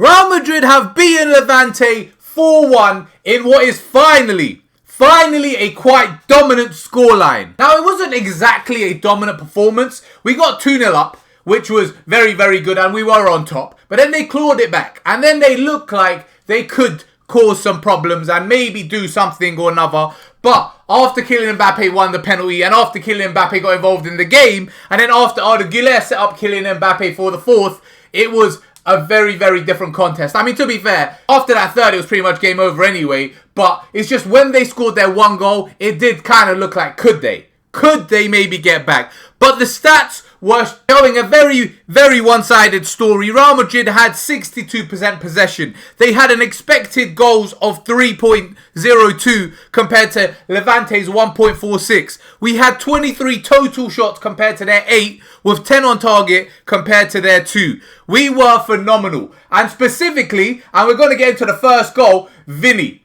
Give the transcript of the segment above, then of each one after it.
Real Madrid have beaten Levante 4-1 in what is finally a quite dominant scoreline. Now, it wasn't exactly a dominant performance. We got 2-0 up, which was very, very good, and we were on top. But then they clawed it back, and then they looked like they could cause some problems and maybe do something or another. But after Kylian Mbappe won the penalty, and after Kylian Mbappe got involved in the game, and then after Arda Guler set up Kylian Mbappe for the fourth, it was a very, very different contest. I mean, to be fair, after that third, it was pretty much game over anyway. But it's just when they scored their one goal, it did kind of look like, could they? Could they maybe get back? But the stats were showing a very, very one-sided story. Real Madrid had 62% possession. They had an expected goals of 3.02 compared to Levante's 1.46. We had 23 total shots compared to their 8, with 10 on target compared to their 2. We were phenomenal. And specifically, and we're going to get into the first goal, Vinny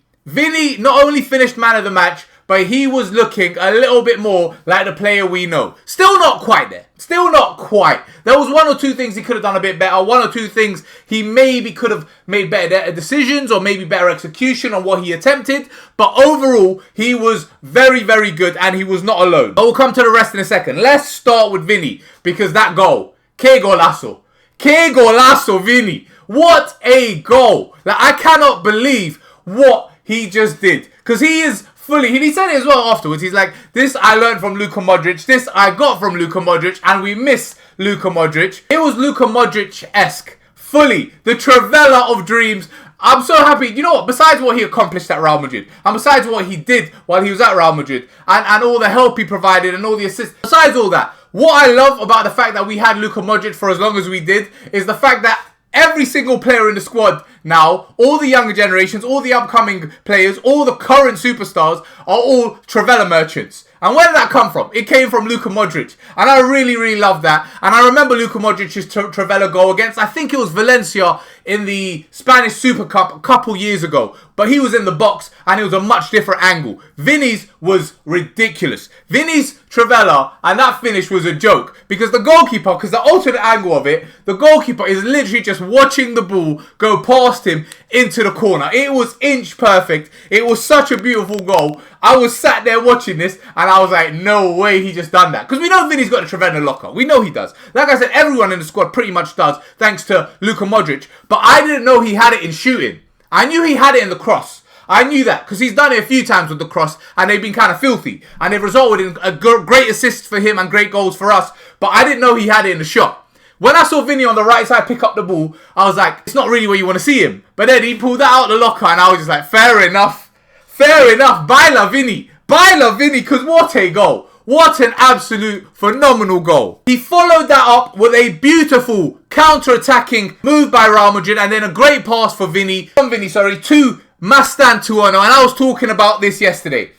not only finished man of the match, but he was looking a little bit more like the player we know. Still not quite there. Still not quite. There was one or two things he could have done a bit better. One or two things he maybe could have made better decisions or maybe better execution on what he attempted. But overall, he was very, very good and he was not alone. But we'll come to the rest in a second. Let's start with Vinny, because that goal. Que Golazo. Que Golazo, Vinny. What a goal. Like, I cannot believe what he just did. Because he is fully, he said it as well afterwards. He's like, this I learned from Luka Modric. This I got from Luka Modric. And we miss Luka Modric. It was Luka Modric-esque. Fully. The Travella of dreams. I'm so happy. You know what? Besides what he accomplished at Real Madrid, and besides what he did while he was at Real Madrid, and all the help he provided and all the assists, besides all that, what I love about the fact that we had Luka Modric for as long as we did is the fact that every single player in the squad now, all the younger generations, all the upcoming players, all the current superstars are all Travella merchants. And where did that come from? It came from Luka Modric. And I really, really love that. And I remember Luka Modric's Travella goal against, I think it was Valencia in the Spanish Super Cup a couple years ago. But he was in the box and it was a much different angle. Vinny's was ridiculous. Vinny's Travella and that finish was a joke. Because the goalkeeper, because the alternate angle of it, the goalkeeper is literally just watching the ball go past him into the corner. It was inch perfect. It was such a beautiful goal. I was sat there watching this and I was like, no way he just done that. Because we know Vinny's got a Travella locker. We know he does. Like I said, everyone in the squad pretty much does, thanks to Luka Modric. But I didn't know he had it in shooting. I knew he had it in the cross. I knew that because he's done it a few times with the cross and they've been kind of filthy. And they've resulted in a great assist for him and great goals for us. But I didn't know he had it in the shot. When I saw Vinny on the right side pick up the ball, I was like, it's not really where you want to see him. But then he pulled that out of the locker and I was just like, fair enough. Fair enough. Baila Vinny. Baila Vinny, because what a goal. What an absolute phenomenal goal. He followed that up with a beautiful counter-attacking move by Real Madrid and then a great pass for Vinny. To Mastantuono. And I was talking about this yesterday.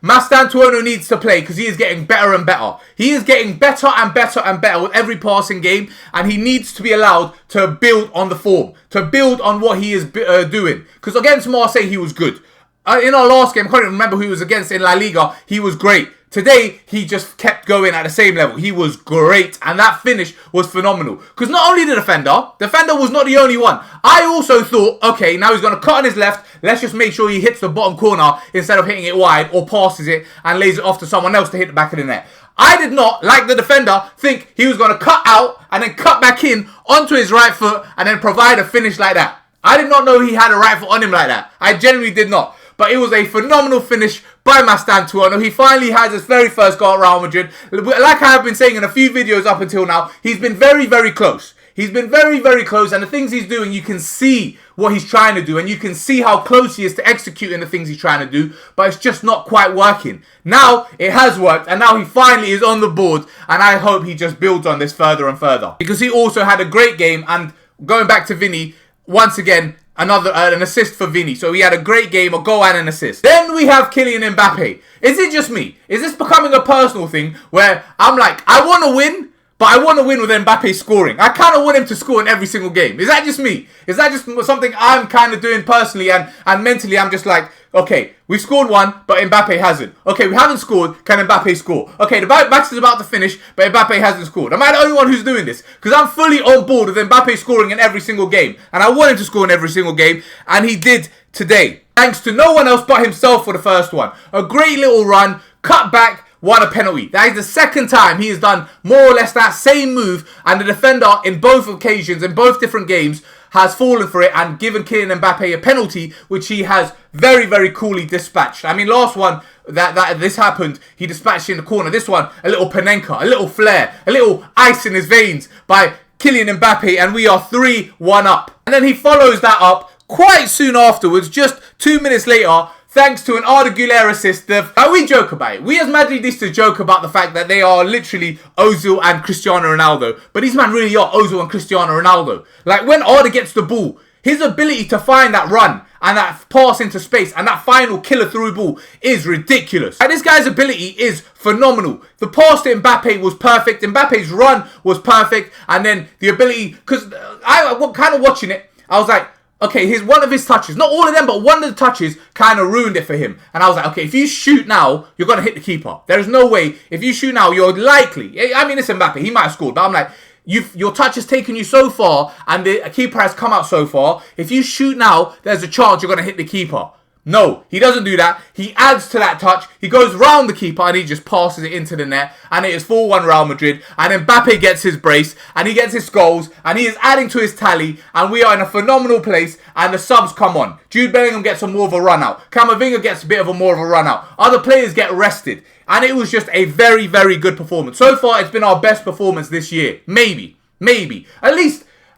Mastantuono needs to play because he is getting better and better. He is getting better and better and better with every passing game. And he needs to be allowed to build on the form. To build on what he is doing. Because against Marseille, he was good. In our last game, I can't even remember who he was against in La Liga. He was great. Today, he just kept going at the same level. He was great. And that finish was phenomenal. Because not only the defender was not the only one. I also thought, okay, now he's going to cut on his left. Let's just make sure he hits the bottom corner instead of hitting it wide or passes it and lays it off to someone else to hit the back of the net. I did not, like the defender, think he was going to cut out and then cut back in onto his right foot and then provide a finish like that. I did not know he had a right foot on him like that. I genuinely did not. But it was a phenomenal finish by Mastantuono. He finally has his very first goal at Real Madrid. Like I have been saying in a few videos up until now, he's been very, very close. He's been very, very close. And the things he's doing, you can see what he's trying to do. And you can see how close he is to executing the things he's trying to do. But it's just not quite working. Now, it has worked. And now he finally is on the board. And I hope he just builds on this further and further. Because he also had a great game. And going back to Vinny, once again, an assist for Vinny. So he had a great game, a goal and an assist. Then we have Kylian Mbappe. Is it just me? Is this becoming a personal thing where I'm like, I want to win, but I want to win with Mbappe scoring. I kind of want him to score in every single game. Is that just me? Is that just something I'm kind of doing personally and mentally? I'm just like, okay, we scored one, but Mbappe hasn't. Okay, we haven't scored. Can Mbappe score? Okay, the match is about to finish, but Mbappe hasn't scored. Am I the only one who's doing this? Because I'm fully on board with Mbappe scoring in every single game. And I want him to score in every single game. And he did today. Thanks to no one else but himself for the first one. A great little run, cut back, won a penalty. That is the second time he has done more or less that same move, and the defender in both occasions, in both different games, has fallen for it and given Kylian Mbappe a penalty, which he has very, very coolly dispatched. I mean, last one that this happened, he dispatched in the corner. This one, a little Panenka, a little flair, a little ice in his veins by Kylian Mbappe, and we are 3-1 up. And then he follows that up quite soon afterwards, just 2 minutes later, thanks to an Arda Guler assist. We joke about it. We as Madridistas joke about the fact that they are literally Ozil and Cristiano Ronaldo. But these men really are Ozil and Cristiano Ronaldo. Like, when Arda gets the ball, his ability to find that run and that pass into space and that final killer through ball is ridiculous. And this guy's ability is phenomenal. The pass to Mbappe was perfect. Mbappe's run was perfect. And then the ability, because I was kind of watching it, I was like, okay, one of his touches, not all of them, but one of the touches kind of ruined it for him. And I was like, okay, if you shoot now, you're going to hit the keeper. There is no way. If you shoot now, you're likely. I mean, it's Mbappe. He might have scored. But I'm like, your touch has taken you so far and the keeper has come out so far. If you shoot now, there's a chance you're going to hit the keeper. No, he doesn't do that. He adds to that touch. He goes round the keeper and he just passes it into the net. And it is 4-1 Real Madrid. And Mbappe gets his brace and he gets his goals. And he is adding to his tally. And we are in a phenomenal place. And the subs come on. Jude Bellingham gets a more of a run out. Camavinga gets a bit of a more of a run out. Other players get rested. And it was just a very, very good performance. So far, it's been our best performance this year. Maybe.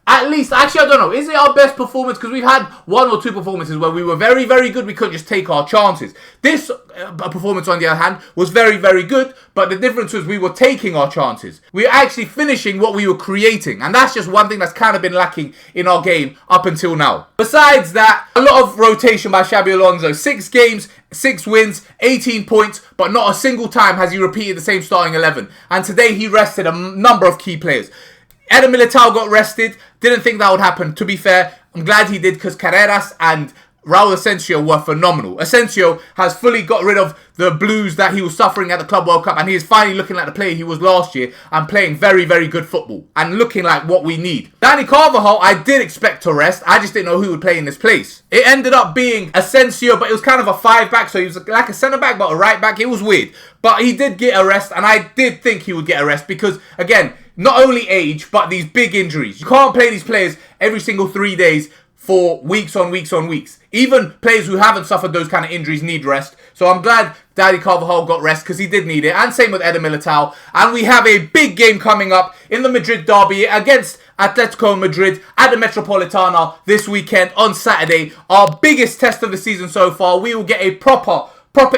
At least, actually, I don't know. Is it our best performance? Because we've had 1 or 2 performances where we were very, very good. We couldn't just take our chances. This performance, on the other hand, was very, very good. But the difference was we were taking our chances. We were actually finishing what we were creating. And that's just one thing that's kind of been lacking in our game up until now. Besides that, a lot of rotation by Xabi Alonso. 6 games, 6 wins, 18 points. But not a single time has he repeated the same starting 11. And today he rested a number of key players. Eder Militao got rested. Didn't think that would happen. To be fair, I'm glad he did because Carreras and Raul Asensio were phenomenal. Asensio has fully got rid of the blues that he was suffering at the Club World Cup, and he is finally looking like the player he was last year and playing very, very good football and looking like what we need. Dani Carvajal, I did expect to rest. I just didn't know who would play in this place. It ended up being Asensio, but it was kind of a 5-back, so he was like a centre-back but a right-back. It was weird. But he did get a rest, and I did think he would get a rest because, again, not only age, but these big injuries. You can't play these players every single 3 days for weeks on weeks on weeks. Even players who haven't suffered those kind of injuries need rest. So I'm glad Dani Carvajal got rest because he did need it. And same with Eder Militao. And we have a big game coming up in the Madrid derby against Atletico Madrid at the Metropolitano this weekend on Saturday. Our biggest test of the season so far. We will get a proper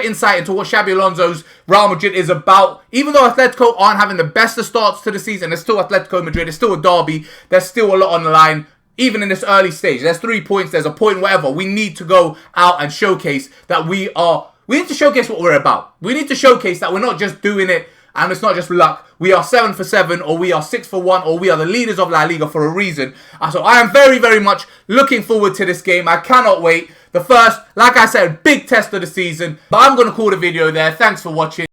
insight into what Xabi Alonso's Real Madrid is about. Even though Atletico aren't having the best of starts to the season, it's still Atletico Madrid, it's still a derby, there's still a lot on the line. Even in this early stage, there's 3 points, there's a point, whatever. We need to go out and showcase that we need to showcase what we're about. We need to showcase that we're not just doing it and it's not just luck. We are 7 for 7 or we are 6 for 1 or we are the leaders of La Liga for a reason. So I am very, very much looking forward to this game. I cannot wait. The first, like I said, big test of the season. But I'm going to call the video there. Thanks for watching.